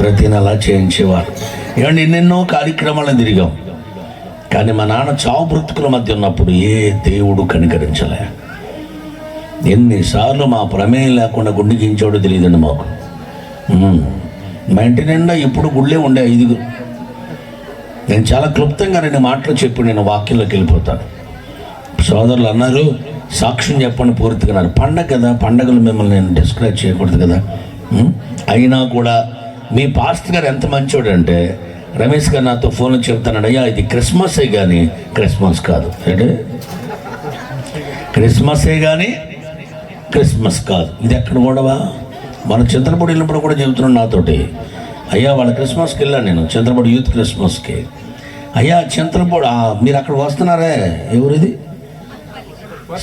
ప్రతి నెల చేయించేవారు. ఏమంటే ఎన్నెన్నో కార్యక్రమాలను తిరిగాం, కానీ మా నాన్న చావు బ్రతుకుల మధ్య ఉన్నప్పుడు ఏ దేవుడు కనికరించలే. ఎన్నిసార్లు మా ప్రమేయం లేకుండా గుండె గించాడో తెలియదండి మాకు. మా ఇంటి నిండా ఇప్పుడు గుళ్ళే ఉండే 5. నేను చాలా క్లుప్తంగా 2 మాటలు చెప్పి నేను వాక్యంలోకి వెళ్ళిపోతాను. సోదరులు అన్నారు, సాక్ష్యం చెప్పండి పూర్తిగా అన్నారు. పండగ కదా, పండగలు మిమ్మల్ని నేను డిస్కరేజ్ చేయకూడదు కదా. అయినా కూడా మీ పాస్టర్ గారు ఎంత మంచోడు అంటే, రమేష్ గారు నాతో ఫోన్లో చెప్తాను, అయ్యా ఇది క్రిస్మసే కానీ క్రిస్మస్ కాదు. అంటే క్రిస్మసే కానీ క్రిస్మస్ కాదు. ఇది ఎక్కడ గొడవ? మన చింతలపూడి వెళ్ళినప్పుడు కూడా చెబుతున్నాను నాతోటి, అయ్యా వాళ్ళ క్రిస్మస్కి వెళ్ళాను నేను, చింతలపూడి యూత్ క్రిస్మస్కి. అయ్యా చింతలపూడి మీరు అక్కడికి వస్తున్నారే, ఎవరిది?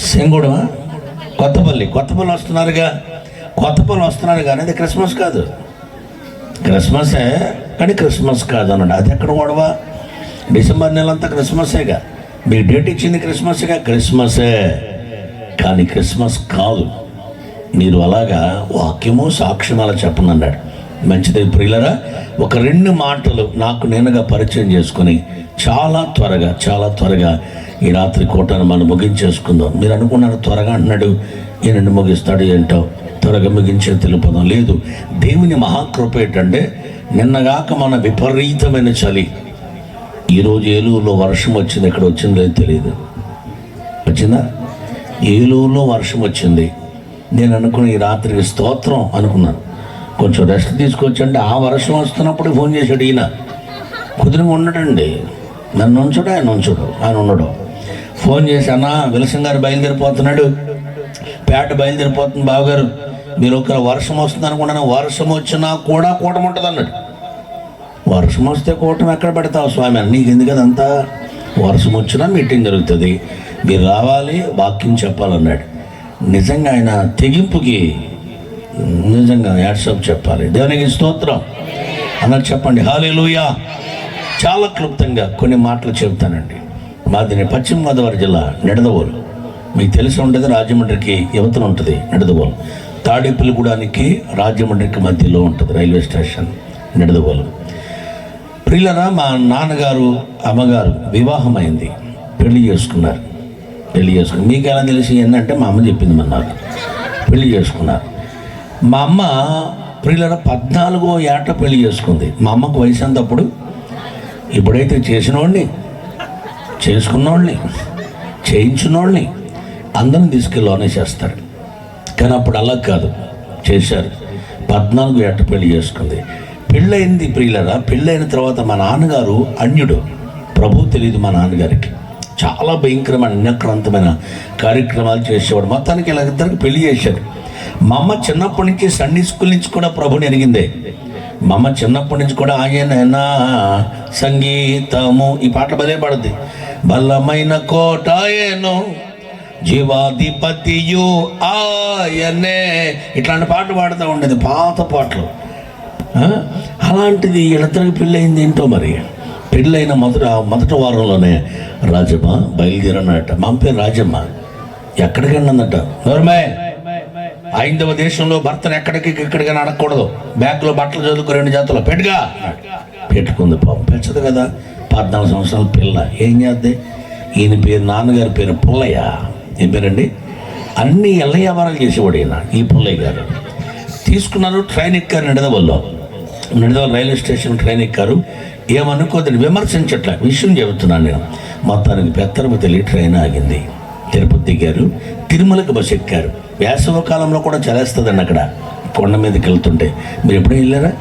సెంగూడమా? కొత్తపల్లి వస్తున్నారుగా. కొత్తపల్లి వస్తున్నారు కానీ అది క్రిస్మస్ కాదు. క్రిస్మసే కానీ క్రిస్మస్ కాదు అన్నాడు. అది ఎక్కడ గొడవ? డిసెంబర్ నెలంతా క్రిస్మసేగా, మీకు డేట్ ఇచ్చింది క్రిస్మస్గా. క్రిస్మసే కానీ క్రిస్మస్ కాదు. మీరు అలాగా వాక్యము సాక్ష్యం అలా చెప్పండి అన్నాడు. మంచిది ప్రియులరా, ఒక 2 మాటలు నాకు నేనుగా పరిచయం చేసుకొని చాలా త్వరగా ఈ రాత్రి కోటను మనం ముగించేసుకుందాం. మీరు అనుకున్నారు త్వరగా అంటున్నాడు, ఈయనని ముగిస్తాడు ఏంటో, త్వరగా ముగించే తెలుపుదాం. లేదు, దేవుని మహాకృప ఏంటంటే, నిన్నగాక మన విపరీతమైన చలి, ఈరోజు ఏలూరులో వర్షం వచ్చింది. ఎక్కడ వచ్చిందో తెలియదు. వచ్చిందా? ఏలూరులో వర్షం వచ్చింది. నేను అనుకున్న ఈ రాత్రికి స్తోత్రం అనుకున్నాను, కొంచెం రెస్ట్ తీసుకొచ్చండి. ఆ వర్షం వస్తున్నప్పుడు ఫోన్ చేశాడు ఈయన. కుదిరిగా ఉండడండి, నన్ను ఉంచుడు, ఆయన ఉండడు. ఫోన్ చేసి, అన్న విలసం గారు బయలుదేరిపోతున్నాడు, పేట బయలుదేరిపోతుంది బావగారు, మీరు ఒక వర్షం వస్తుంది అనుకున్నాను. వర్షం వచ్చినా కూడా కూటమి ఉంటుంది అన్నాడు. వర్షం వస్తే కూటమి ఎక్కడ పెడతావు స్వామి? నీకు ఎందుకు అదంతా? వర్షం వచ్చినా మీటింగ్ జరుగుతుంది, మీరు రావాలి, వాక్యం చెప్పాలన్నాడు. నిజంగా ఆయన తెగింపుకి నిజంగా యాడ్సప్ చెప్పాలి. దేవునికి స్తోత్రం అన్నది చెప్పండి. హల్లెలూయా. చాలా క్లుప్తంగా కొన్ని మాటలు చెబుతానండి. మాది పశ్చిమ గోదావరి జిల్లా నిడదవోలు. మీకు తెలిసి ఉంటుంది, రాజమండ్రికి యువతలు ఉంటుంది నిడదవోలు. తాడేపల్లిగూడానికి రాజమండ్రికి మధ్యలో ఉంటుంది రైల్వే స్టేషన్ నిడదవోలు. ప్రియులరా, మా నాన్నగారు అమ్మగారు వివాహం అయింది, పెళ్లి చేసుకున్నారు. మీకు ఎలా తెలిసి ఏంటంటే మా అమ్మ చెప్పింది, నాకు పెళ్లి చేసుకున్నారు. మా అమ్మ ప్రియులరా 14వ ఏట పెళ్లి చేసుకుంది. మా అమ్మకు వయసు ఎంత అప్పుడు? ఇప్పుడైతే చేసుకున్నోళ్ళని చేయించినోళ్ళని అందరిని తీసుకెళ్ళి చేస్తారు, కానీ అప్పుడు అలా కాదు, చేశారు. 14వ ఏట పెళ్లి చేసుకుంది. పెళ్ళయింది ప్రియులరా. పెళ్ళైన తర్వాత మా నాన్నగారు అన్యుడు, ప్రభు తెలియదు మా నాన్నగారికి. చాలా భయంకరమైన అన్యక్రాంతమైన కార్యక్రమాలు చేసేవాడు. మొత్తానికి ఇలా ఇద్దరికి పెళ్లి చేశారు. మా అమ్మ చిన్నప్పటి నుంచి సండే స్కూల్ నుంచి కూడా ప్రభుని ఎరిగిందే. మా అమ్మ చిన్నప్పటి నుంచి కూడా ఆయన సంగీతము, ఈ పాటలు బలే పడుద్ది. బలమైన కోటాయను జీవాధిపతియు ఆయనే, ఇట్లాంటి పాటలు పాడుతూ ఉండేది, పాత పాటలు. అలాంటిది వీళ్ళిద్దరికి పెళ్ళయింది ఏంటో మరి. పెళ్ళైన మొదటి వారంలోనే రాజమ్మ బయలుదేరన్నట. మా అమ్మ పేరు రాజమ్మ. ఎక్కడికి వెళ్ళిందట? నోర్మే, 5వ దేశంలో భర్తను ఎక్కడికైనా అడగకూడదు, బ్యాగ్లో బట్టలు చదువుకు 2 జతలు పెట్టుకుంది. పాపం పెంచదు కదా, 14 సంవత్సరాల పిల్ల. ఏం చేద్ది? ఈయన పేరు, నాన్నగారి పేరు పుల్లయ్య. ఏం పేరండి? అన్ని ఎల్ల వ్యాపారాలు చేసేవాడు ఈయన, ఈ పుల్లయ్య గారు. తీసుకున్నారు, ట్రైన్ ఎక్కారు నిడదవోలు రైల్వే స్టేషన్ ట్రైన్ ఎక్కారు. ఏమనుకోదని విమర్శించట్లే, విషయం చెబుతున్నాను నేను. మొత్తానికి పెత్తరపతి ట్రైన్ ఆగింది. తిరుపతి దిగారు, తిరుమలకి బస్సు ఎక్కారు. వేసవ కాలంలో కూడా చలేస్తుందండి అక్కడ, కొండ మీదకి వెళ్తుంటే. మీరు ఎప్పుడూ వెళ్ళారా?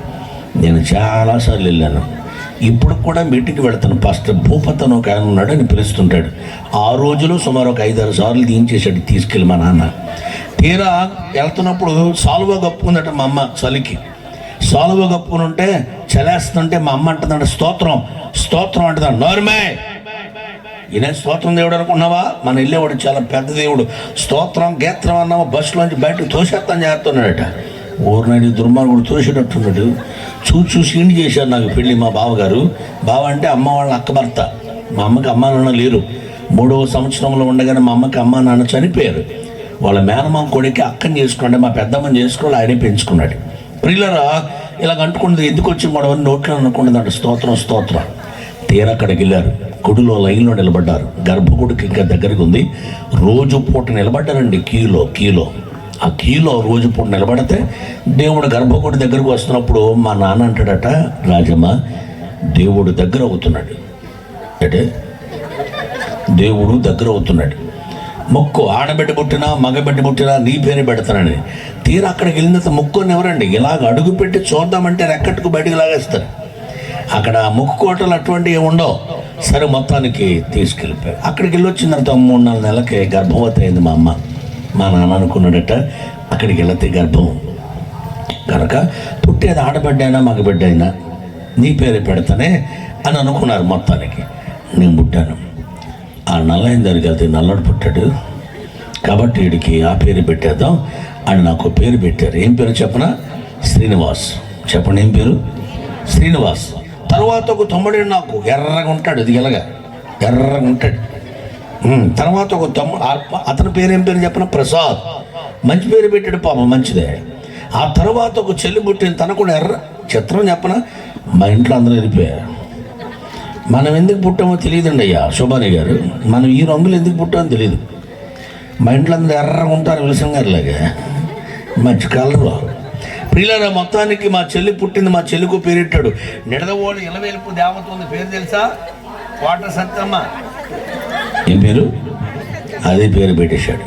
నేను చాలాసార్లు వెళ్ళాను. ఇప్పుడు కూడా మీటింగ్కి వెళ్తాను. పాస్టర్ భూపతి అని ఒక ఆయన ఉన్నాడు, అని పిలుస్తుంటాడు. ఆ రోజులో సుమారు ఒక 5-6 సార్లు దించేశాడు తీసుకెళ్ళి మా నాన్న. తీరా వెళ్తున్నప్పుడు సాలువా కప్పుకుందట మా అమ్మ చలికి. సాలువా కప్పుకుని ఉంటే చలేస్తుంటే మా అమ్మ అంటుందంట, స్తోత్రం అంటుందంట. నోర్మే, ఈయన స్తోత్రం దేవుడు అనుకున్నావా? మన వెళ్ళేవాడు చాలా పెద్ద దేవుడు. స్తోత్రం గేత్రం అన్నావా, బస్సులోంచి బయటకు తోసేస్తాను చేస్తున్నాడట. ఊరినాడు దుర్మార్గుడు తోసేటట్టున్నాడు. చూసి ఇండి చేశారు నాకు పెళ్ళి మా బావగారు. బావ అంటే అమ్మ వాళ్ళ అక్క భర్త. మా అమ్మకి అమ్మా నాన్న లేరు. 3వ సంవత్సరంలో ఉండగానే మా అమ్మకి అమ్మా నాన్న చనిపోయారు. వాళ్ళ మేనమామ కొడుకు అక్కని చేసుకున్నాడు, మా పెద్దమ్మని చేసుకోవాలి, ఆయనే పెంచుకున్నాడు. ప్రియులరా, ఇలాగ అంటుకుంది, ఎందుకు వచ్చి గొడవ నోట్లో అనుకుంటుందంట. స్తోత్రం స్తోత్రం. తీరా అక్కడికి వెళ్ళారు, గుడిలో లైన్లో నిలబడ్డారు. గర్భగుడికి ఇంకా దగ్గరికి ఉంది. రోజు పూట నిలబడ్డారండి, కీలో ఆ కీలో రోజు పూట నిలబడితే దేవుడు గర్భగుడి దగ్గరకు వస్తున్నప్పుడు మా నాన్న అంటాడట, రాజమ్మ దేవుడు దగ్గర అవుతున్నాడు అంటే దేవుడు దగ్గర అవుతున్నాడు. మొక్కు, ఆడబిడ్డ పుట్టినా మగబిడ్డ పుట్టినా నీ పేరు పెడతానని. తీరా అక్కడికి వెళ్ళినంత మొక్కుని ఎవరండి ఇలాగ అడుగు పెట్టి చూద్దామంటే రెక్కట్టుకు బయటికి లాగేస్తారు. అక్కడ మొక్కుకోటలు అటువంటివి ఉండవు. సరే మొత్తానికి తీసుకెళ్ళిపోయారు. అక్కడికి వెళ్ళి వచ్చిన తర్వాత 3-4 నెలలకి గర్భవతి అయింది మా అమ్మ. మా నాన్న అనుకున్నాడట, అక్కడికి వెళితే గర్భం కనుక పుట్టేది ఆడబిడ్డ అయినా మగబిడ్డ అయినా నీ పేరు పెడతానే అని అనుకున్నారు. మొత్తానికి నేను పుట్టాను. ఆ నల్లైన దగ్గరికి వెళ్తే నల్లడు పుట్టాడు కాబట్టి వీడికి ఆ పేరు పెట్టేద్దాం అని నాకు పేరు పెట్టారు. ఏం పేరు చెప్పనా? శ్రీనివాస్. చెప్పండి, ఏం పేరు? శ్రీనివాస్. తర్వాత ఒక తమ్ముడు నాకు ఎర్రగా ఉంటాడు, ఇది ఎలాగా ఎర్రగా ఉంటాడు. తర్వాత ఒక అతని పేరు ఏం పేరు చెప్పనా? ప్రసాద్. మంచి పేరు పెట్టాడు పాపం, మంచిదే. ఆ తర్వాత ఒక చెల్లి పుట్టిన తన కూడా ఎర్ర. చిత్రం చెప్పనా, మా ఇంట్లో అందరూ వెళ్ళిపోయారు. మనం ఎందుకు పుట్టామో తెలియదండి అయ్యా శోభాని గారు, మనం ఈ రంగులు ఎందుకు పుట్టామో తెలియదు. మా ఇంట్లో అందరూ ఎర్రగా ఉంటారు, విలసం గారిలాగా మంచి కలరు. ప్రియులారా, మొత్తానికి మా చెల్లి పుట్టింది. మా చెల్లికు పేరెట్టాడు. నిడదవోడు ఇలవేలుపు దేవత ఉంది, పేరు తెలుసా? కోట సత్తమ్మ. ఏం పేరు? అదే పేరు పెట్టేశాడు.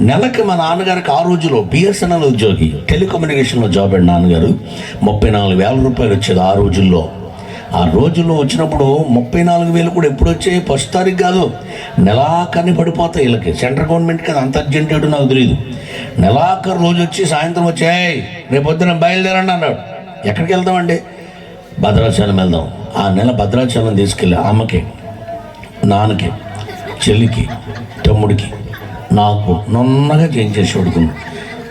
నెలకి మా నాన్నగారికి ఆ రోజులో బిఎస్ఎన్ఎల్ ఉద్యోగి, టెలికమ్యూనికేషన్లో జాబ్ అండి. నాన్నగారు 34,000 రూపాయలు వచ్చేది ఆ రోజుల్లో. ఆ రోజుల్లో వచ్చినప్పుడు 34,000 కూడా ఎప్పుడు వచ్చాయి? ఫస్ట్ తారీఖు కాదు, నెలాఖరిని పడిపోతాయి వీళ్ళకి. సెంట్రల్ గవర్నమెంట్కి అది అంత అర్జెంట్ నాకు తెలియదు. నెలాఖరు రోజు వచ్చి సాయంత్రం వచ్చాయి, రేపు పొద్దున బయలుదేరండి అన్నాడు. ఎక్కడికి వెళ్తామండి? భద్రాచలం వెళ్దాం. ఆ నెల భద్రాచలం తీసుకెళ్ళి అమ్మకి, నాన్నకి, చెల్లికి, తమ్ముడికి, నాకు నొన్నగా చేయించేసేవాడు.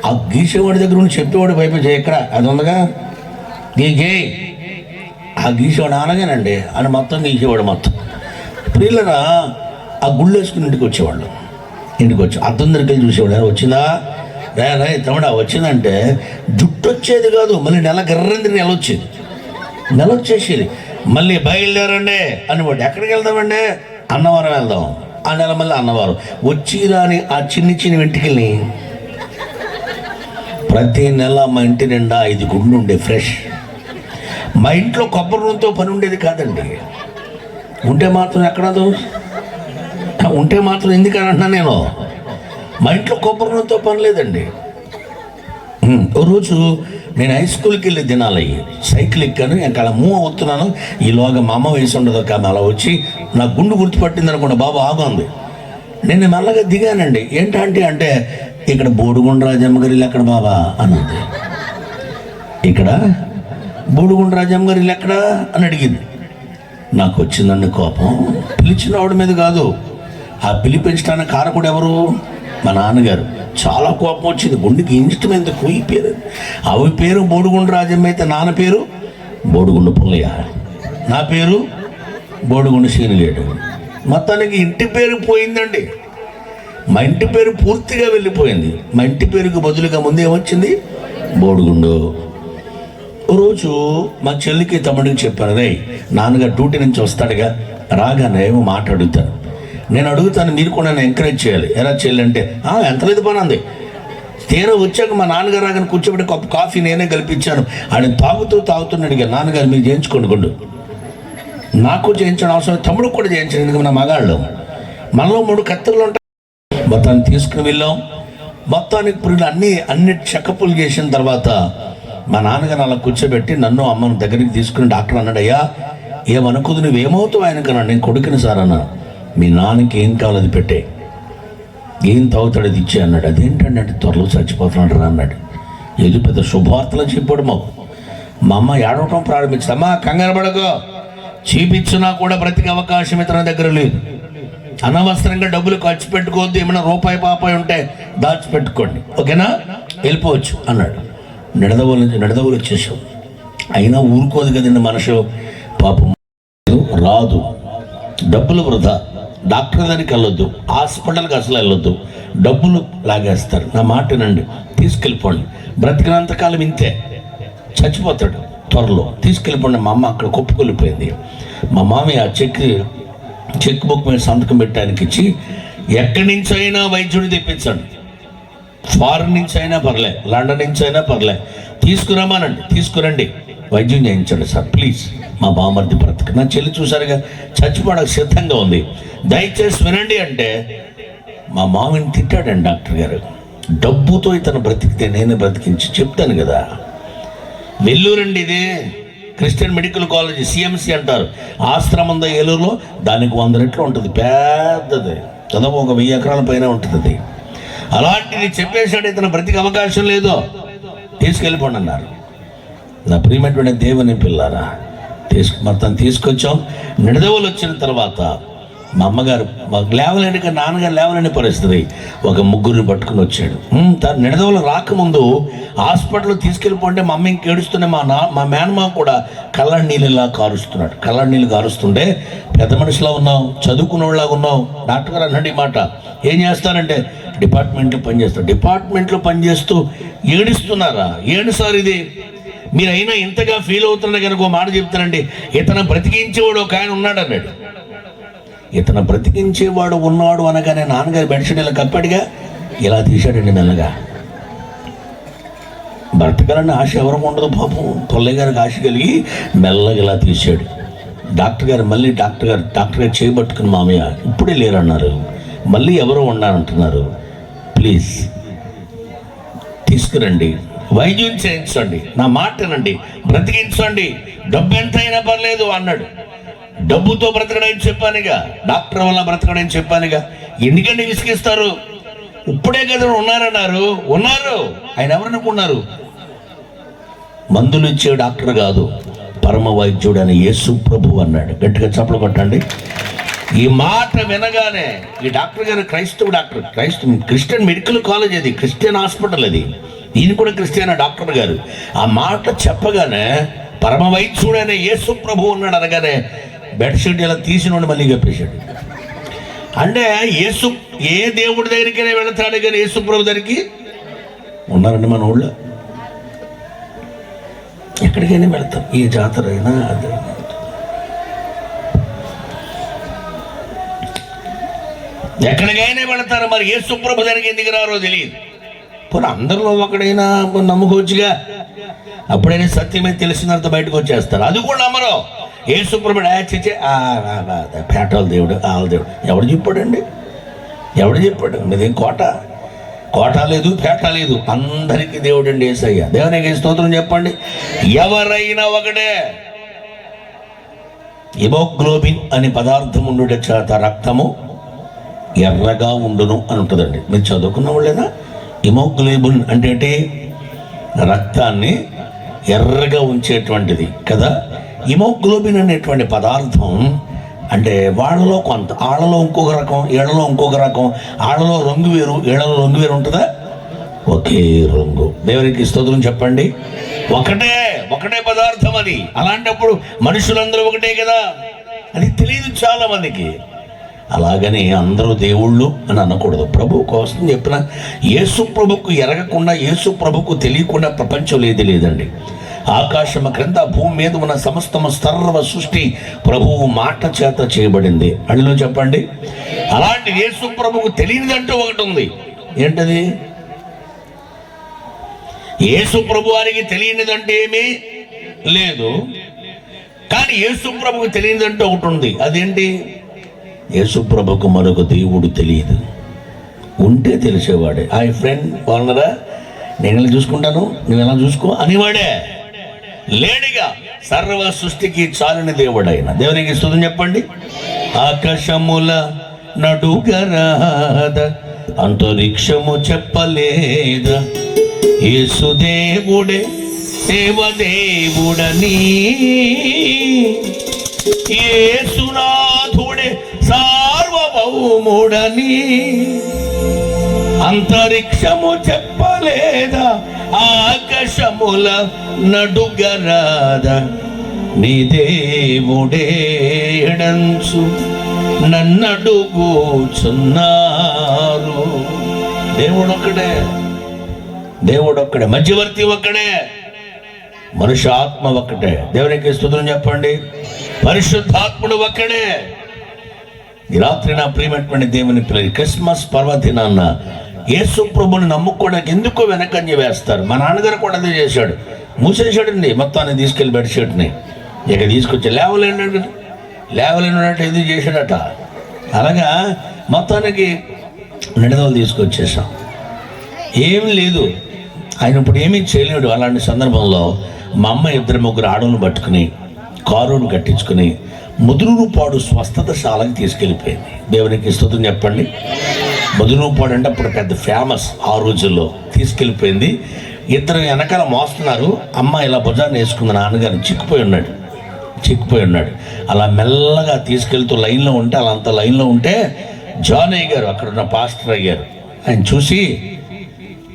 ఆ గీసేవాడి దగ్గర నుండి చెప్పేవాడు పైపు ఎక్కడ అది ఉందగా గీకే, ఆ గీసేవాడు అనగానండి అని మొత్తం గీసేవాడు మొత్తం. ప్రియులరా, ఆ గుళ్ళు వేసుకుని ఇంటికి వచ్చేవాళ్ళు. ఇంటికి వచ్చి అద్దం దగ్గరికి వెళ్ళి చూసేవాడు, వచ్చిందా రే తమ్ముడా వచ్చిందంటే జుట్టు వచ్చేది కాదు, మళ్ళీ నెల గర్రంది నెల వచ్చేది. నెల వచ్చేసేది. మళ్ళీ బయలుదేరండి అనేవాడు. ఎక్కడికి వెళ్దామండి? అన్నవరం వెళ్దాం. ఆ నెల మళ్ళీ అన్నవరం. వచ్చి రాని ఆ చిన్ని వెంటికల్ని ప్రతి నెల మా ఇంటి నిండా 5 గుండ్లు ఉండే ఫ్రెష్. మా ఇంట్లో కొబ్బరి నూనెతో పని ఉండేది కాదండి. ఉంటే మాత్రం ఎక్కడదు, ఉంటే మాత్రం ఎందుకని అంటున్నా నేను, మా ఇంట్లో కొబ్బరి నూనెతో పని లేదండి. ఓ రోజు నేను హై స్కూల్కి వెళ్ళే దినాలయ్యి సైకిల్ ఎక్కాను, ఇంకా అలా మూవ్ అవుతున్నాను. ఈలోగా మా అమ్మ వయసు ఉండదు కానీ అలా వచ్చి నా గుండు గుర్తుపట్టింది అనుకోండి, బాబు ఆగుంది. నేను మెల్లగా దిగానండి. ఏంటంటే అంటే ఇక్కడ బోడుగుండ రాజమ్మ గారి ఇల్లు ఎక్కడ బాబా అన్నది. ఇక్కడ బోడుగుండ రాజమ్మ గారి ఇల్లు ఎక్కడ అని అడిగింది. నాకు వచ్చిందండి కోపం. పిలిచిన ఆవిడ మీద కాదు, ఆ పిలిపించడానికి కారకుడు ఎవరు? మా నాన్నగారు. చాలా కోపం వచ్చింది. గుండెకి ఇన్స్ట్రుమెంట్ ఈ పేరు, అవి పేరు బోడుగుండ రాజమ్మ అయితే నాన్న పేరు బోడుగుండ పుల్లయ్య, నా పేరు బోడుగుండ సీనిలేడు. మొత్తానికి ఇంటి పేరు పోయిందండి. మా ఇంటి పేరు పూర్తిగా వెళ్ళిపోయింది. మా ఇంటి పేరుకు బదులుగా ముందు ఏమొచ్చింది? బోడుగుండు. రోజు మా చెల్లికి తమ్ముడికి చెప్పాను, రే నాన్నగారు డ్యూటీ నుంచి వస్తాడుగా, రాగానే ఏమో మాట అడుగుతాను. నేను అడుగుతాను, మీరు కూడా నన్ను ఎంకరేజ్ చేయాలి. ఎలా చేయాలి అంటే ఎంత లేదు పని అంది. తీరా వచ్చాక మా నాన్నగారు రాగానే కూర్చోబెట్టి కప్పు కాఫీ నేనే కల్పించాను. ఆయన తాగుతూ అడిగాను, నాన్నగారు మీరు చేయించుకోండి గుండు. నాకు చేయించడం అవసరం, తమ్ముడికి కూడా చేయించండి, ఎందుకు నా మగాళ్ళు మనలో 3 కత్తులు ఉంటాయి. మొత్తాన్ని తీసుకుని వెళ్ళాం. మొత్తానికి ఇప్పుడు అన్ని చెకప్లు చేసిన తర్వాత మా నాన్నగారు అలా కూర్చోబెట్టి నన్ను అమ్మను దగ్గరికి తీసుకుని డాక్టర్ అన్నాడు, అయ్యా ఏమనుకోదు, నువ్వేమవుతావు ఆయనకన్నా. నేను కొడుకుని సార్ అన్నా. మీ నాన్నకి ఏం కావాలి అది పెట్టే, ఏం తాగుతాడు అది ఇచ్చే అన్నాడు. అదేంటండి అంటే త్వరలో చచ్చిపోతున్నాడు రా అన్నాడు. ఏదో పెద్ద శుభవార్తలు చెప్పాడు మాకు. మా అమ్మ ఏడవటం ప్రారంభించింది. అమ్మ కంగారు పడకో, చూపించినా కూడా బ్రతికే అవకాశం ఇతని దగ్గర లేదు. అనవసరంగా డబ్బులు ఖర్చు పెట్టుకోవద్దు, ఏమైనా రూపాయి పాపాయి ఉంటే దాచిపెట్టుకోండి, ఓకేనా, వెళ్ళిపోవచ్చు అన్నాడు. నిడదవులు వచ్చేసాం. అయినా ఊరుకోదు కదండి మనసు. పాపం రాదు, డబ్బులు వృధా, డాక్టర్ దగ్గరికి వెళ్ళొద్దు, హాస్పిటల్కి అసలు వెళ్ళొద్దు, డబ్బులు లాగేస్తారు. నా మాట వినండి, తీసుకెళ్ళిపోండి. బ్రతికినంతకాలం ఇంతే, చచ్చిపోతాడు. త్వరలో తీసుకెళ్ళిపోండి. మా అమ్మ అక్కడ కుప్పకొలిపోయింది. మా మామయ్య ఆ చెక్ బుక్ మీద సంతకం పెట్టడానికి ఇచ్చి, ఎక్కడి నుంచి అయినా వైద్యుడిని తెప్పించండి, ఫారెన్ నుంచి అయినా పర్లే, లండన్ నుంచి అయినా పర్లే, తీసుకురమ్మానండి, తీసుకురండి, వైద్యం చేయించండి సార్ ప్లీజ్, మా బామర్ది బ్రతుకు. నా చెల్లి చూసారుగా చచ్చిపోవడానికి సిద్ధంగా ఉంది, దయచేసి వినండి అంటే మా మామని తిట్టాడండి డాక్టర్ గారు. డబ్బుతో ఇతను బ్రతికితే నేను బ్రతికించి చెప్తాను కదా. వెల్లూరండి, ఇది క్రిస్టియన్ మెడికల్ కాలేజ్, సిఎంసి అంటారు, ఆశ్రమం ఉందా ఏలూరులో, దానికి 100 రెట్లు ఉంటుంది, పెద్దది, చదువు ఒక 1000 ఎకరాల పైన ఉంటుంది అది. అలాంటిది చెప్పేశాడు, ఇతను బ్రతికి అవకాశం లేదు, తీసుకెళ్ళిపోండి అన్నారు. నా ప్రియమైనటువంటి దేవుని పిల్లారా, మొత్తం తీసుకొచ్చాం. నిడదవోలు వచ్చిన తర్వాత మా అమ్మగారు మాకు లేవలేని, నాన్నగారు లేవలేని పరిస్థితి, ఒక ముగ్గురిని పట్టుకుని వచ్చాడు. తను నిడదవోలు రాకముందు హాస్పిటల్ తీసుకెళ్ళిపోంటే మా అమ్మ ఇంకేడుస్తూనే మా మేనమా కూడా కళ్ళ నీళ్ళలా కారుస్తున్నాడు. కళ్ళ నీళ్ళు కారుస్తుంటే, పెద్ద మనిషిలా ఉన్నావు, చదువుకున్న వాళ్ళలాగా ఉన్నావు, డాక్టర్ గారు అన్నాడు ఈ మాట, ఏం చేస్తానంటే డిపార్ట్మెంట్లో పనిచేస్తాడు. డిపార్ట్మెంట్లో పనిచేస్తూ ఏడుస్తున్నారా? ఏడు సార్ ఇది, మీరైనా ఇంతగా ఫీల్ అవుతున్నా కనుక మాట చెప్తానండి, ఇతను బ్రతికించేవాడు ఒక ఆయన ఉన్నాడు అన్నాడు. ఇతను బ్రతికించేవాడు ఉన్నాడు అనగానే నాన్నగారి బెడ్షీట్ ఇలా కప్పాడుగా, ఇలా తీశాడండి మెల్లగా. బ్రతకాలని ఆశ ఎవరికి ఉండదు పాపం, తొల్లయ్య గారికి ఆశ కలిగి మెల్లగా ఇలా తీశాడు. డాక్టర్ గారు చేయబట్టుకుని, మామయ్య ఇప్పుడే లేరన్నారు, మళ్ళీ ఎవరో ఉన్నారంటున్నారు, ప్లీజ్ తీసుకురండి, వైద్యం చేయించండి, నా మాటనండి, బ్రతికించండి, డబ్బు ఎంత అయినా పర్లేదు అన్నాడు. డబ్బుతో బ్రతకడని చెప్పానుగా, డాక్టర్ వల్ల బ్రతకడని చెప్పానుగా, ఎందుకంటే విసిగిస్తారు, ఇప్పుడే కదా ఉన్నారన్నారు. ఉన్నారు, ఆయన ఎవరనుకున్నారు? మందులు ఇచ్చే డాక్టర్ కాదు, పరమ వైద్యుడు అని యేసు ప్రభు అన్నాడు. గట్టిగా చప్పలు కొట్టండి. ఈ మాట వినగానే, ఈ డాక్టర్ గారు క్రైస్తవ డాక్టర్, క్రిస్టియన్ మెడికల్ కాలేజ్ అది, క్రిస్టియన్ హాస్పిటల్ అది, ఈయన కూడా క్రిస్టియన్ డాక్టర్ గారు. ఆ మాట చెప్పగానే పరమ వైద్యుడు అనే యేసు ప్రభు ఉన్నాడు అనగానే బెడ్షీట్ ఇలా తీసినోడు మళ్ళీ చెప్పేశాడు. అంటే ఏ దేవుడి దగ్గరికైనా వెళతాడు కానీ యేసు ప్రభు దగ్గరికి ఉన్నారండి మన ఊళ్ళో. ఎక్కడికైనా వెళతాం, ఏ జాతర అయినా అదే. ఎక్కడికైనా వెళతారు, మరి యేసు ప్రభు దగ్గరికి ఎందుకు రారో తెలియదు. పోనీ అందరిలో ఒకడైనా నమ్ముకోవచ్చుగా, అప్పుడైనా సత్యమే తెలిసినంత బయటకు వచ్చేస్తారు, అది కూడా నమ్మరు. యేసు ప్రభు పేటల దేవుడు, వాళ్ళ దేవుడు ఎవడు చెప్పాడు? మీదేం కోట లేదు, పేట లేదు, అందరికీ దేవుడు అండి యేసయ్య. దేవునికి స్తోత్రం చెప్పండి. ఎవరైనా ఒకటే. హిమోగ్లోబిన్ అనే పదార్థం ఉండుట చేత రక్తము ఎర్రగా ఉండును అని ఉంటుందండి. మీరు చదువుకున్న వాళ్ళేనా? హిమోగ్లోబిన్ అంటే ఏంటి? రక్తాన్ని ఎర్రగా ఉంచేటువంటిది కదా. హిమోగ్లోబిన్ అనేటువంటి పదార్థం అంటే వాళ్ళలో కొంత, ఆళ్ళలో ఇంకొక రకం, ఏళ్లలో ఇంకొక రకం, ఆళ్ళలో రంగు వేరు, ఏళ్లలో రంగు వేరు ఉంటుందా? ఒకే రంగు. దేవునికి స్తోత్రం చెప్పండి. ఒకటే పదార్థం అది. అలాంటప్పుడు మనుషులందరూ ఒకటే కదా, అది తెలియదు చాలా మందికి. అలాగని అందరూ దేవుళ్ళు అని అనకూడదు. ప్రభు కోసం చెప్పిన యేసు ప్రభుకు ఎరగకుండా, యేసు ప్రభుకు తెలియకుండా ప్రపంచం లేదండి. ఆకాశము క్రింద భూమి మీద ఉన్న సమస్తము సర్వ సృష్టి ప్రభువు మాట చేత చేయబడింది. అడిలో చెప్పండి. అలాంటి యేసు ప్రభుకు తెలియనిదంటూ ఒకటి ఉంది. ఏంటది? యేసు ప్రభు వారికి తెలియనిదంటే ఏమీ లేదు, కానీ యేసు ప్రభుకు తెలియనిదంటూ ఒకటి ఉంది. అదేంటి? యేసు ప్రభుకు మరొక దేవుడు తెలియదు, ఉంటే తెలిసేవాడే. హాయ్ ఫ్రెండ్, బాగున్నారా, నేను ఎలా చూసుకుంటాను, నువ్వు ఎలా చూసుకో అనేవాడే. లేడిగా సర్వ సృష్టికి చాలిన దేవుడు ఆయన. దేవునికి స్తుతి చెప్పండి. ఆకాశముల నడుగరాద, అంతరిక్షము చెప్పలేదా, యేసు దేవుడే దేవదేవుడని, యేసునాథుడే సార్వభౌముడని, అంతరిక్షము చెప్పలేదా, ఆకాశముల నడుగరాదా, నీ దేవుడే ఎడంచు నన్నడుగుచున్నారు. దేవుడొక్కడే, మధ్యవర్తి ఒక్కడే. మనుష్య ఆత్మ ఒక్కటే. దేవునికి స్తుతులు చెప్పండి. పరిశుద్ధాత్ముడు ఒక్కడే. ఈ రాత్రి నా ప్రియమైనటువంటి దేవుని పిల్లలు, క్రిస్మస్ పర్వదినాన్న యేసు ప్రభుని నమ్ముకోవడానికి ఎందుకో వెనకంజ వేస్తారు. మా నాన్నగారు కూడా అదే చేశాడు. మూసేసాడండి మొత్తాన్ని, తీసుకెళ్ళి బెడ్షీట్ని ఇక తీసుకొచ్చి లేవలేనట్టు ఎందుకు చేశాడట. అలాగా మొత్తానికి నిడదలు తీసుకొచ్చేసాం. ఏం లేదు, ఆయన ఇప్పుడు ఏమీ చేయలేడు. అలాంటి సందర్భంలో మా అమ్మ 2-3 ఆడలను పట్టుకుని కారును కట్టించుకుని ముదురుపాడు స్వస్థతశాలకు తీసుకెళ్ళిపోయింది. దేవునికి స్తుతులు చెప్పండి. ముదురుపాడు అంటే అప్పుడు పెద్ద ఫేమస్ ఆ రోజుల్లో. తీసుకెళ్ళిపోయింది. 2 వెనకాల మోస్తున్నారు. అమ్మ ఇలా భుజాన్ని వేసుకుంది. నాన్నగారు చిక్కిపోయి ఉన్నాడు. అలా మెల్లగా తీసుకెళ్తూ లైన్లో ఉంటే, అలా అంత లైన్లో ఉంటే జానయ్య గారు అక్కడ ఉన్న పాస్టర్ అయ్యారు. ఆయన చూసి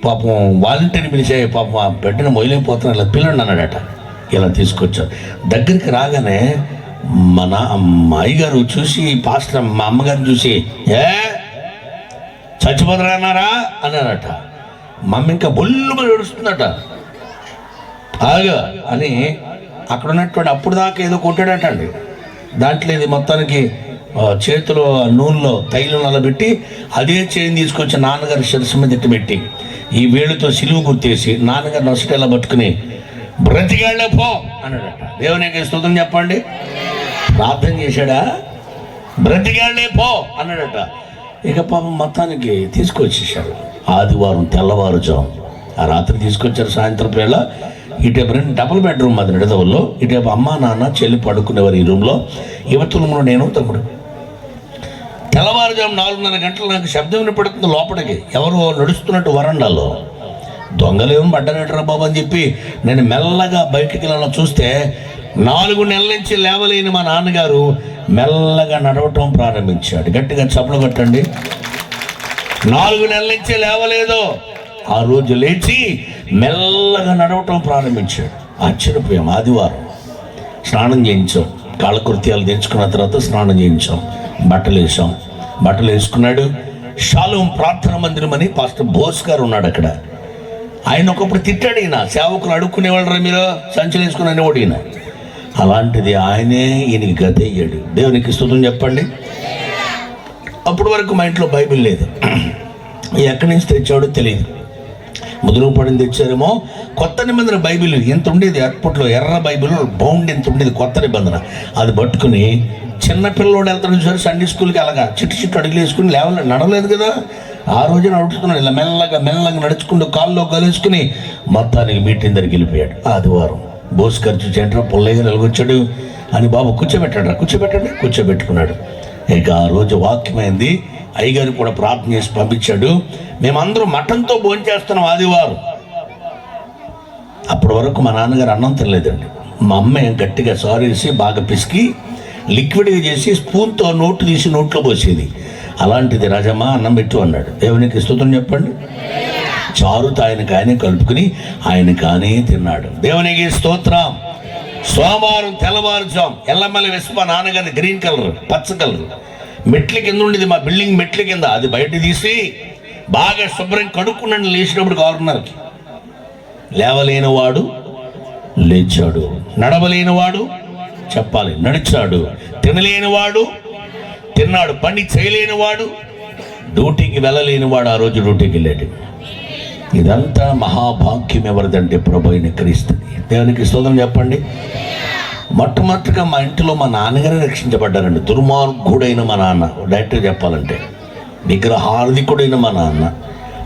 పాపం వాలంటీర్ని పిలిచే, పాపం ఆ బిడ్డను మొయలేకపోతున్నా ఇలా పిల్లండి అన్నాడట. ఇలా తీసుకొచ్చారు. దగ్గరికి రాగానే మా అయ్యగారు చూసి, పాస్టర్ మా అమ్మగారిని చూసి, చచ్చిపోతారన్నారా అన్నారట. మా అమ్మ ఇంకా బొల్లు ఏడుస్తుందట. ఆగా అని అక్కడ ఉన్నటువంటి అప్పుడు దాకా ఏదో కొట్టాడట అండి. దాంట్లో ఇది మొత్తానికి చేతిలో నూనెలో తైలం నలబెట్టి అదే చేయిని తీసుకొచ్చి నాన్నగారి శిరస్సు మీద పెట్టి ఈ వేళ్ళతో సిలువు గుర్తేసి నాన్నగారు నొసటేలా పట్టుకుని బ్రతికాళ్లే పో అన్నాడట. దేవునికి స్తుతులు చెప్పండి. ప్రార్థన చేశాడా? బ్రతికాళ్లే పో అన్నాడట. ఇక పాపం మొత్తానికి తీసుకొచ్చేసాడు. ఆదివారం తెల్లవారుజాము ఆ రాత్రి తీసుకొచ్చారు. సాయంత్రం వేళ ఇటేపు 2 డబుల్ బెడ్రూమ్ అది నిడదవుల్లో. ఇటేపు అమ్మ నాన్న చెల్లి పడుకునేవారు ఈ రూమ్లో. యువతులములో నేను తమ్ముడు. తెల్లవారుజాము 4:30 గంటలు నాకు శబ్దం వినపడుతుంది లోపలికి. ఎవరు నడుస్తున్నట్టు వరండాలో. దొంగలేమో పడ్డనట్రా బాబు అని చెప్పి నేను మెల్లగా బయటికి వెళ్ళాలని చూస్తే 4 నెలల నుంచి లేవలేని మా నాన్నగారు మెల్లగా నడవటం ప్రారంభించాడు. గట్టిగా చప్పలు కొట్టండి. 4 నెలల నుంచి లేవలేదు. ఆ రోజు లేచి మెల్లగా నడవటం ప్రారంభించాడు. ఆశ్చర్యపోయాం. ఆదివారం స్నానం చేయించాం. కాలకృత్యాలు తెచ్చుకున్న తర్వాత స్నానం చేయించాం. బట్టలు వేసుకున్నాడు. షాలోం ప్రార్థన మందిరం అని పాస్టర్ బోస్ గారు ఉన్నాడు అక్కడ. ఆయన ఒకప్పుడు తిట్టాడు. ఈయన సేవకులు అడుక్కునేవాళ్ళరా మీరు సంచులు వేసుకుని అనేవాడు ఈయన. అలాంటిది ఆయనే ఈయనకి గత అయ్యాడు. దేవునికి స్తుతులు చెప్పండి. అప్పటి వరకు మా ఇంట్లో బైబిల్ లేదు. ఎక్కడి నుంచి తెచ్చాడో తెలియదు. ముదురుపడిని తెచ్చారేమో. కొత్త నిబంధన బైబిల్ ఎంత ఉండేది అప్పట్లో, ఎర్ర బైబిల్ బౌండ్ ఎంత ఉండేది, కొత్త నిబంధన. అది పట్టుకుని చిన్నపిల్లోడు వెళ్తాడు చూసారు సండే స్కూల్కి, అలాగా చిట్టు అడుగులు వేసుకుని నడవలేదు కదా. ఆ రోజు నడుస్తున్నాడు. ఇలా మెల్లగా నడుచుకుంటూ కాల్లో కలిసుకుని మొత్తానికి మీటింగ్ దగ్గరికి వెళ్ళిపోయాడు. ఆదివారం బోస్ ఖర్చు చేయండి, పుల్లయ్య నిలగొచ్చాడు అని బాబు కూర్చోబెట్టుకున్నాడు. ఇక ఆ రోజు వాక్యమైంది. అయ్యగారు కూడా ప్రార్థన చేసి పంపించాడు. మేమందరం మటన్తో భోంచేస్తున్నాం ఆదివారం. అప్పటి వరకు మా నాన్నగారు అన్నం తినలేదండి. మా అమ్మ గట్టిగా సారేసి బాగా పిసికి లిక్విడ్గా చేసి స్పూన్తో నోటు తీసి నోట్లో పోసేది. అలాంటిది రాజమ్మ అన్నం పెట్టు అన్నాడు. దేవునికి స్తుతులు చెప్పండి. చారుతో ఆయనే కలుపుకుని ఆయనకానే తిన్నాడు. దేవునికి స్తోత్రం. సోమవారం తెల్లవారుజాం ఎల్లమల్లి వేసి మా నాన్నగారిని గ్రీన్ కలర్ పచ్చ కలర్ మెట్ల కింద ఉండేది, మా బిల్డింగ్ మెట్ల కింద. అది బయట తీసి బాగా శుభ్రం కడుక్కున్నాడు. లేచినప్పుడు 6:30కి. లేవలేనివాడు లేచాడు, నడవలేనివాడు చెప్పాలి నడిచాడు, తినలేనివాడు తిన్నాడు, పని చేయలేనివాడు, డ్యూటీకి వెళ్ళలేనివాడు ఆ రోజు డ్యూటీకి వెళ్ళాడు. ఇదంతా మహాభాగ్యం ఎవరిదంటే ప్రభు అయిన క్రీస్తుని. దేవునికి స్తోత్రం చెప్పండి. మొట్టమొదటిగా మా ఇంటిలో మా నాన్నగారే రక్షించబడ్డారండి. దుర్మార్గుడైన మా నాన్న, డైరెక్ట్గా చెప్పాలంటే విగ్రహార్థికుడైన మా నాన్న.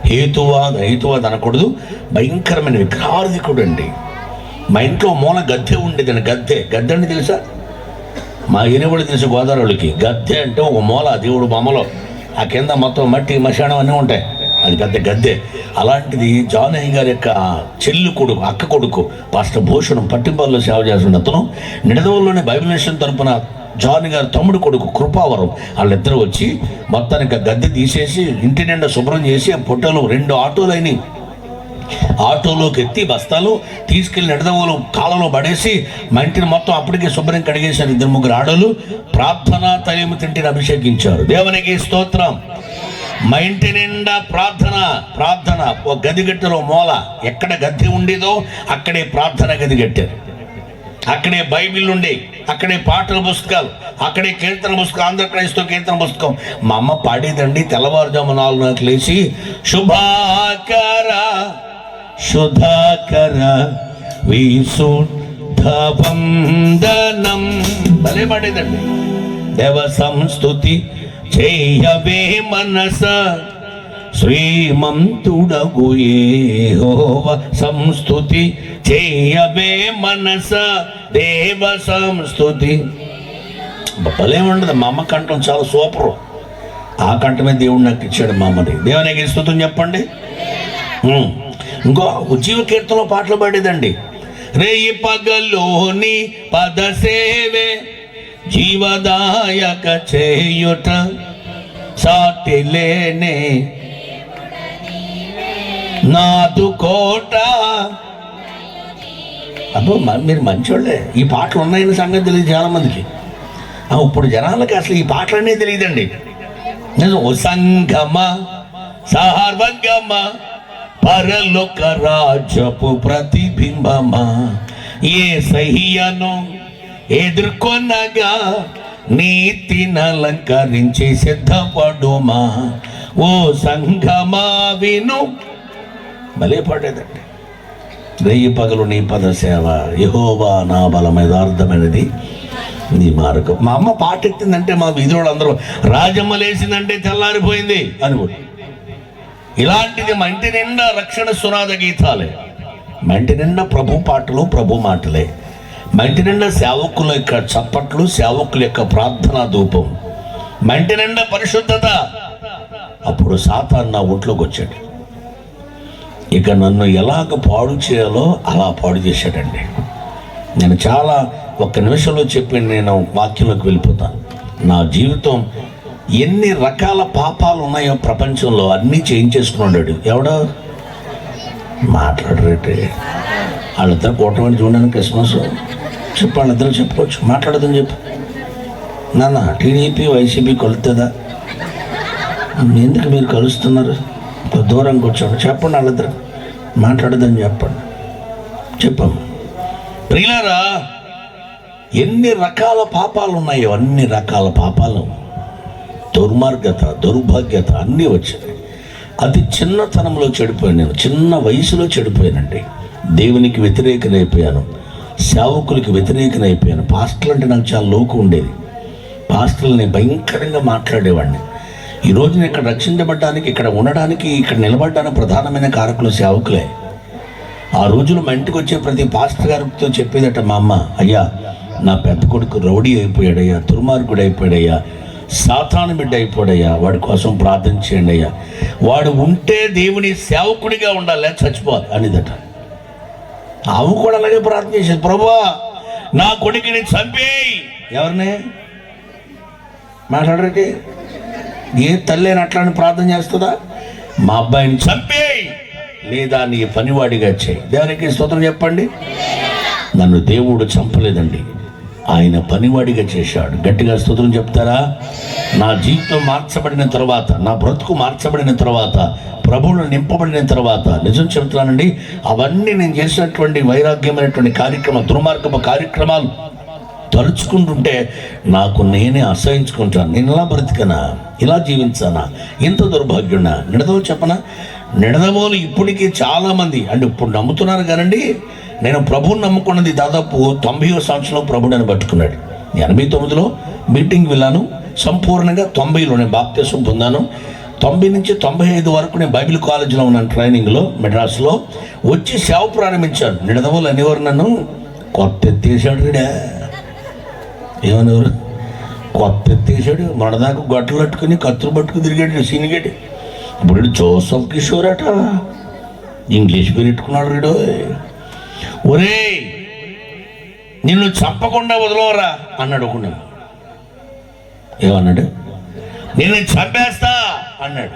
హేతువాద అనకూడదు, భయంకరమైన విగ్రహార్థికుడు అండి. మా ఇంట్లో మూల గద్దె ఉండేదండి. గద్దె అంటే తెలుసా? మా ఏరియా తెలుసు గోదావరికి. గద్దె అంటే ఒక మూల దేవుడు బొమ్మలో, ఆ కింద మొత్తం మట్టి మశానం అన్నీ ఉంటాయి. అది పెద్ద గద్దె. అలాంటిది జానయ్య గారి యొక్క అక్క కొడుకు పాస్టర్ భూషణం పట్టింపాల్లో సేవ చేస్తున్న అతను నిడదవుల్లోనే బైబిల్ నేషన్ తరపున జాన్ గారి తమ్ముడు కొడుకు కృపావరం వాళ్ళిద్దరూ వచ్చి మొత్తానికి గద్దె తీసేసి ఇంటి నిండా శుభ్రం చేసి ఆ పొట్టలో 2 ఆటోలైన ఆటోలోకి ఎత్తి బస్తాలు తీసుకెళ్లి నిడదవులు కాలంలో పడేసి మా ఇంటిని మొత్తం అప్పటికే శుభ్రం కడిగేశారు. 2-3 ఆడోళ్ళు ప్రార్థనా తైలము తింటిని అభిషేకించారు. దేవునికి స్తోత్రం. మా ఇంటి నిండా ప్రార్థన ప్రార్థన. ఓ గది కట్టారు, మూల ఎక్కడ గది ఉండేదో అక్కడే ప్రార్థన గది కట్టారు. అక్కడే బైబిల్ ఉండే, అక్కడే పాటల పుస్తకాలు, అక్కడే కీర్తన పుస్తకం, ఆంధ్ర క్రైస్తవ కీర్తన పుస్తకం. మా అమ్మ పాడేదండి తెల్లవారుజాము 4 గంటలకు లేచి శుభాకర సుధాకర విశుద్ధ వందనం భలే పాడేదండి. దేవ సంస్తుతి చేయవే మనస శ్రీమంతుడగు యెహోవా సంస్తుతి చేయవే మనస దేవ సంస్తుతి. భలేముండదు. మా అమ్మ కంఠం చాలా సూపరు. ఆ కంఠమే దేవుడు నాకు ఇచ్చాడు. మా అమ్మని దేవునికి స్తుతం చెప్పండి. ఇంకో ఉజ్జీవ కీర్తనలో పాటలు పాడేదండి. రేయి పగలోని పద సేవే జీవదాయక చేయుట సాటిలేనే నాదు కోట. అబ్బో మీరు మంచోళ్ళే. ఈ పాటలు ఉన్నాయని సంగతి తెలియదు చాలా మందికి. ఇప్పుడు జనాలకి అసలు ఈ పాటలనే తెలియదండి. ఓ సంగమ సార్వగమ పరలోక రాజపు ప్రతిబింబమా ఏ సహియను ఎదుర్కొనగా నీతిని అలంకరించి సిద్ధపడుమా ఓ సంఘమా విను. భలే పాడేదండి. రేయి పగలు నీ పద సేవ యెహోవా నా బలమైదార్థమైనది నీ మార్గం. మా అమ్మ పాట ఎత్తిందంటే మా వీధులందరూ రాజమ్మ లేచిందంటే తెల్లారిపోయింది అనుకోండి. ఇలాంటిది మా ఇంటి నిండా రక్షణ సునాద గీతాలే, మా ఇంటి నిండా ప్రభు పాటలు ప్రభు మాటలే, మా ఇంటి నిండా సేవకుల యొక్క చప్పట్లు, సేవకుల యొక్క ప్రార్థనా ధూపం, మా ఇంటి నిండా పరిశుద్ధత. అప్పుడు సాతాను నా ఒంట్లోకి వచ్చాడు. ఇక నన్ను ఎలాగ పాడు చేయాలో అలా పాడు చేశాడండి. నేను చాలా ఒక్క నిమిషంలో చెప్పి నేను వాక్యంలోకి వెళ్ళిపోతాను. నా జీవితం ఎన్ని రకాల పాపాలు ఉన్నాయో ప్రపంచంలో అన్నీ చేయించేసుకున్నాడు. ఎవడో మాట్లాడరేటే వాళ్ళిద్దరు కూటమని చూడడానికి క్రిస్మస్ చెప్పు, వాళ్ళిద్దరు చెప్పుకోవచ్చు, మాట్లాడదని చెప్పు. నాన్న టీడీపీ వైసీపీ కలుతుందా? ఎందుకు మీరు కలుస్తున్నారు? దూరం కూర్చోండి, చెప్పండి, వాళ్ళిద్దరు మాట్లాడదని చెప్పండి, చెప్పమ్మా. ప్రియులారా, ఎన్ని రకాల పాపాలు ఉన్నాయో అన్ని రకాల పాపాలు, దుర్మార్గత, దౌర్భాగ్యత అన్నీ వచ్చాయి. అతి చిన్నతనంలో చెడిపోయాను నేను, చిన్న వయసులో చెడిపోయానండి. దేవునికి వ్యతిరేకనైపోయాను, సేవకులకి వ్యతిరేకనైపోయాను. పాస్టర్లు అంటే నాకు చాలా లోకు ఉండేది. పాస్టర్లని భయంకరంగా మాట్లాడేవాడిని. ఈరోజు నేను ఇక్కడ రక్షించబడ్డానికి, ఇక్కడ ఉండడానికి, ఇక్కడ నిలబడ్డానికి ప్రధానమైన కారకులు సేవకులే. ఆ రోజులు మా ఇంటికి వచ్చే ప్రతి పాస్టర్ గారితో చెప్పేదట మా అమ్మ, అయ్యా నా పెద్ద కొడుకు రౌడీ అయిపోయాడయ్యా, దుర్మార్గుడు అయిపోయాడయ్యా, సాతాను బిడ్డ అయిపోయాడయ్యా, వాడి కోసం ప్రార్థన చేయండి అయ్యా, వాడు ఉంటే దేవుని సేవకుడిగా ఉండాలి, చచ్చిపోవాలి అనేదట. ఆమె కూడా అలాగే ప్రార్థన చేసేది, ప్రభువా నా కొడుకుని చంపేయి. ఎవరిని మాట్లాడరండి? ఏ తల్లి అని అట్లాంటి ప్రార్థన చేస్తుందా? మా అబ్బాయిని చంపేయి, లేదా నీ పనివాడిగా చేయి. దేవునికి స్తోత్రం చెప్పండి. నన్ను దేవుడు చంపలేదండి, ఆయన పనివాడిగా చేశాడు. గట్టిగా స్తోత్రం చెప్తారా? నా జీవితం మార్చబడిన తర్వాత, నా బ్రతుకు మార్చబడిన తర్వాత, ప్రభువులు నింపబడిన తర్వాత, నిజం చెప్తున్నానండి, అవన్నీ నేను చేసినటువంటి వైరాగ్యమైనటువంటి కార్యక్రమాలు, దుర్మార్గపు కార్యక్రమాలు తలుచుకుంటుంటే నాకు నేనే అసహించుకుంటాను. నేను ఇలా బ్రతికనా, ఇలా జీవించానా, ఇంత దుర్భాగ్యున్నా? నిడదవోలు చెప్పనా? నిడదవోలు ఇప్పటికీ చాలామంది అంటే ఇప్పుడు నమ్ముతున్నారు కానండి. నేను ప్రభువుని నమ్ముకున్నది దాదాపు 90వ సంవత్సరంలో ప్రభువుని పట్టుకున్నాడు. 89లో మీటింగ్ వెళ్ళాను, సంపూర్ణంగా 90లో నేను బాప్తిసం పొందాను. 90 నుంచి 95 వరకు నేను బైబిల్ కాలేజీలో ఉన్నాను, ట్రైనింగ్లో మెడ్రాస్లో. వచ్చి సేవ ప్రారంభించాను. నిడదవోలు అనేవారు నన్ను, కొత్త ఎత్తేసాడు రీడా, ఏమనేవారు, కొత్త ఎత్తేసాడు, మొన్నదాకా గొట్టలు పట్టుకుని కత్తులు పట్టుకుని తిరిగాడు సీనిగడి. ఇప్పుడు జోసఫ్ కిషోర్ అట, ఇంగ్లీష్ పేరు పెట్టుకున్నాడు రీడో. ఒరే నిన్ను చంపకుండా వదలవరా అన్నాడు ఒకడు. ఏమన్నాడు? నిన్ను చంపేస్తా అన్నాడు.